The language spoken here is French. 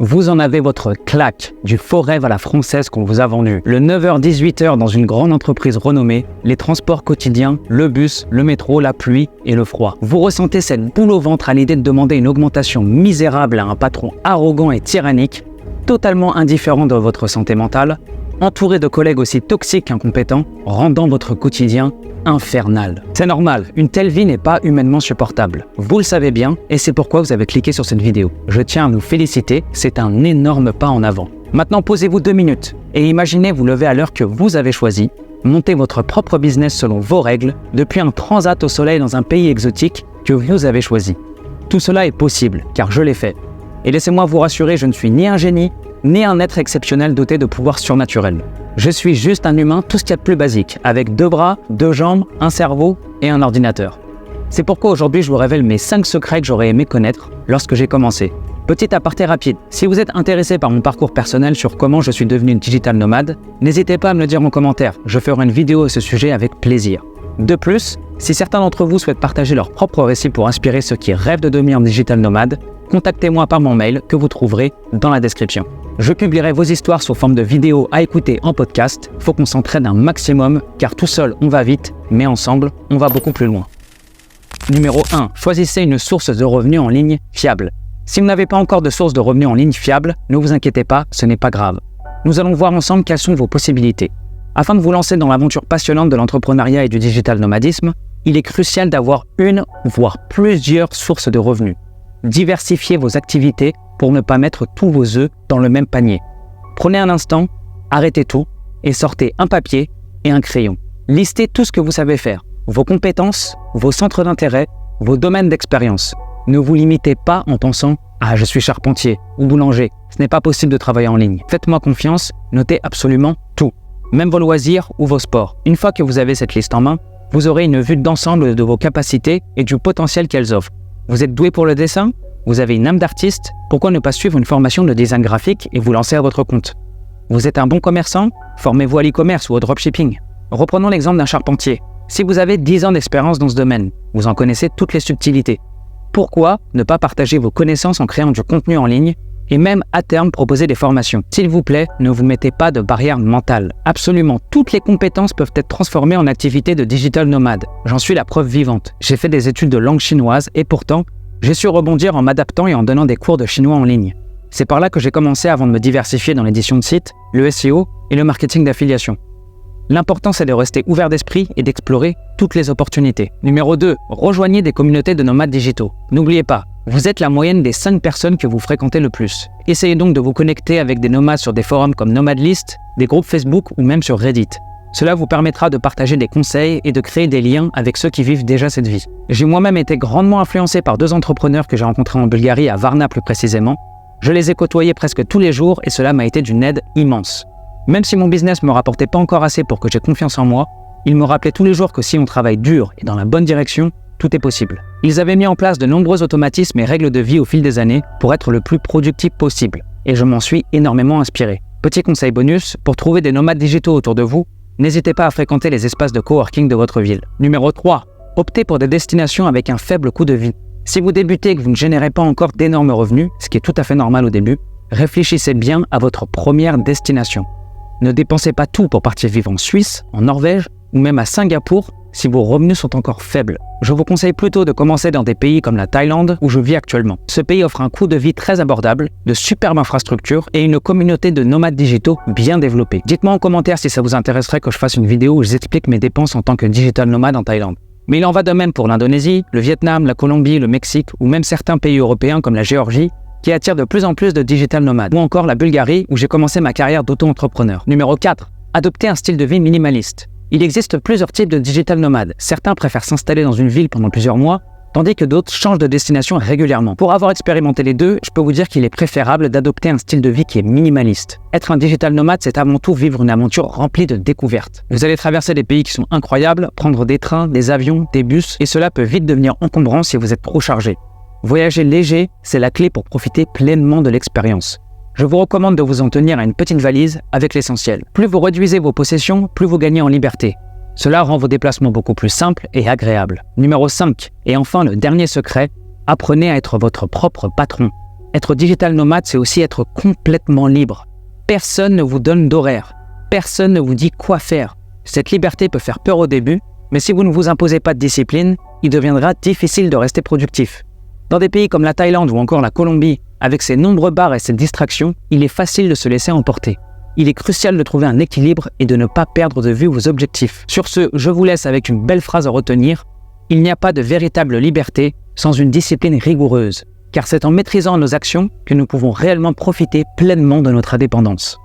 Vous en avez votre claque du faux rêve à la française qu'on vous a vendu. Le 9h-18h dans une grande entreprise renommée, les transports quotidiens, le bus, le métro, la pluie et le froid. Vous ressentez cette boule au ventre à l'idée de demander une augmentation misérable à un patron arrogant et tyrannique, totalement indifférent de votre santé mentale, entouré de collègues aussi toxiques qu'incompétents, rendant votre quotidien infernal. C'est normal, une telle vie n'est pas humainement supportable. Vous le savez bien et c'est pourquoi vous avez cliqué sur cette vidéo. Je tiens à vous féliciter, c'est un énorme pas en avant. Maintenant posez-vous 2 minutes et imaginez vous lever à l'heure que vous avez choisie, monter votre propre business selon vos règles, depuis un transat au soleil dans un pays exotique que vous avez choisi. Tout cela est possible car je l'ai fait. Et laissez-moi vous rassurer, je ne suis ni un génie, ni un être exceptionnel doté de pouvoirs surnaturels. Je suis juste un humain, tout ce qu'il y a de plus basique, avec 2 bras, 2 jambes, un cerveau et un ordinateur. C'est pourquoi aujourd'hui je vous révèle mes 5 secrets que j'aurais aimé connaître lorsque j'ai commencé. Petit aparté rapide, si vous êtes intéressé par mon parcours personnel sur comment je suis devenu digital nomade, n'hésitez pas à me le dire en commentaire, je ferai une vidéo à ce sujet avec plaisir. De plus, si certains d'entre vous souhaitent partager leur propre récit pour inspirer ceux qui rêvent de devenir digital nomade, contactez-moi par mon mail que vous trouverez dans la description. Je publierai vos histoires sous forme de vidéos à écouter en podcast. Faut qu'on s'entraîne un maximum car tout seul on va vite, mais ensemble on va beaucoup plus loin. Numéro 1. Choisissez une source de revenus en ligne fiable. Si vous n'avez pas encore de source de revenus en ligne fiable, ne vous inquiétez pas, ce n'est pas grave. Nous allons voir ensemble quelles sont vos possibilités. Afin de vous lancer dans l'aventure passionnante de l'entrepreneuriat et du digital nomadisme, il est crucial d'avoir une, voire plusieurs sources de revenus. Diversifiez vos activités pour ne pas mettre tous vos œufs dans le même panier. Prenez un instant, arrêtez tout et sortez un papier et un crayon. Listez tout ce que vous savez faire, vos compétences, vos centres d'intérêt, vos domaines d'expérience. Ne vous limitez pas en pensant « Ah, je suis charpentier ou boulanger, ce n'est pas possible de travailler en ligne ». Faites-moi confiance, notez absolument tout, même vos loisirs ou vos sports. Une fois que vous avez cette liste en main, vous aurez une vue d'ensemble de vos capacités et du potentiel qu'elles offrent. Vous êtes doué pour le dessin ? Vous avez une âme d'artiste ? Pourquoi ne pas suivre une formation de design graphique et vous lancer à votre compte ? Vous êtes un bon commerçant ? Formez-vous à l'e-commerce ou au dropshipping. Reprenons l'exemple d'un charpentier. Si vous avez 10 ans d'expérience dans ce domaine, vous en connaissez toutes les subtilités. Pourquoi ne pas partager vos connaissances en créant du contenu en ligne et même à terme proposer des formations ? S'il vous plaît, ne vous mettez pas de barrière mentale. Absolument toutes les compétences peuvent être transformées en activités de digital nomade. J'en suis la preuve vivante. J'ai fait des études de langue chinoise et pourtant, j'ai su rebondir en m'adaptant et en donnant des cours de chinois en ligne. C'est par là que j'ai commencé avant de me diversifier dans l'édition de sites, le SEO et le marketing d'affiliation. L'important c'est de rester ouvert d'esprit et d'explorer toutes les opportunités. Numéro 2, rejoignez des communautés de nomades digitaux. N'oubliez pas, vous êtes la moyenne des 5 personnes que vous fréquentez le plus. Essayez donc de vous connecter avec des nomades sur des forums comme Nomadlist, des groupes Facebook ou même sur Reddit. Cela vous permettra de partager des conseils et de créer des liens avec ceux qui vivent déjà cette vie. J'ai moi-même été grandement influencé par 2 entrepreneurs que j'ai rencontrés en Bulgarie, à Varna plus précisément. Je les ai côtoyés presque tous les jours et cela m'a été d'une aide immense. Même si mon business ne me rapportait pas encore assez pour que j'aie confiance en moi, ils me rappelaient tous les jours que si on travaille dur et dans la bonne direction, tout est possible. Ils avaient mis en place de nombreux automatismes et règles de vie au fil des années pour être le plus productif possible. Et je m'en suis énormément inspiré. Petit conseil bonus, pour trouver des nomades digitaux autour de vous, n'hésitez pas à fréquenter les espaces de coworking de votre ville. Numéro 3. Optez pour des destinations avec un faible coût de vie. Si vous débutez et que vous ne générez pas encore d'énormes revenus, ce qui est tout à fait normal au début, réfléchissez bien à votre première destination. Ne dépensez pas tout pour partir vivre en Suisse, en Norvège ou même à Singapour si vos revenus sont encore faibles. Je vous conseille plutôt de commencer dans des pays comme la Thaïlande où je vis actuellement. Ce pays offre un coût de vie très abordable, de superbes infrastructures et une communauté de nomades digitaux bien développée. Dites-moi en commentaire si ça vous intéresserait que je fasse une vidéo où j'explique mes dépenses en tant que digital nomade en Thaïlande. Mais il en va de même pour l'Indonésie, le Vietnam, la Colombie, le Mexique ou même certains pays européens comme la Géorgie qui attirent de plus en plus de digital nomades, ou encore la Bulgarie où j'ai commencé ma carrière d'auto-entrepreneur. Numéro 4. Adoptez un style de vie minimaliste. Il existe plusieurs types de digital nomades. Certains préfèrent s'installer dans une ville pendant plusieurs mois, tandis que d'autres changent de destination régulièrement. Pour avoir expérimenté les deux, je peux vous dire qu'il est préférable d'adopter un style de vie qui est minimaliste. Être un digital nomade, c'est avant tout vivre une aventure remplie de découvertes. Vous allez traverser des pays qui sont incroyables, prendre des trains, des avions, des bus, et cela peut vite devenir encombrant si vous êtes trop chargé. Voyager léger, c'est la clé pour profiter pleinement de l'expérience. Je vous recommande de vous en tenir à une petite valise avec l'essentiel. Plus vous réduisez vos possessions, plus vous gagnez en liberté. Cela rend vos déplacements beaucoup plus simples et agréables. Numéro 5. Et enfin, le dernier secret, apprenez à être votre propre patron. Être digital nomade, c'est aussi être complètement libre. Personne ne vous donne d'horaire. Personne ne vous dit quoi faire. Cette liberté peut faire peur au début, mais si vous ne vous imposez pas de discipline, il deviendra difficile de rester productif. Dans des pays comme la Thaïlande ou encore la Colombie, avec ses nombreux bars et ses distractions, il est facile de se laisser emporter. Il est crucial de trouver un équilibre et de ne pas perdre de vue vos objectifs. Sur ce, je vous laisse avec une belle phrase à retenir. Il n'y a pas de véritable liberté sans une discipline rigoureuse, car c'est en maîtrisant nos actions que nous pouvons réellement profiter pleinement de notre indépendance.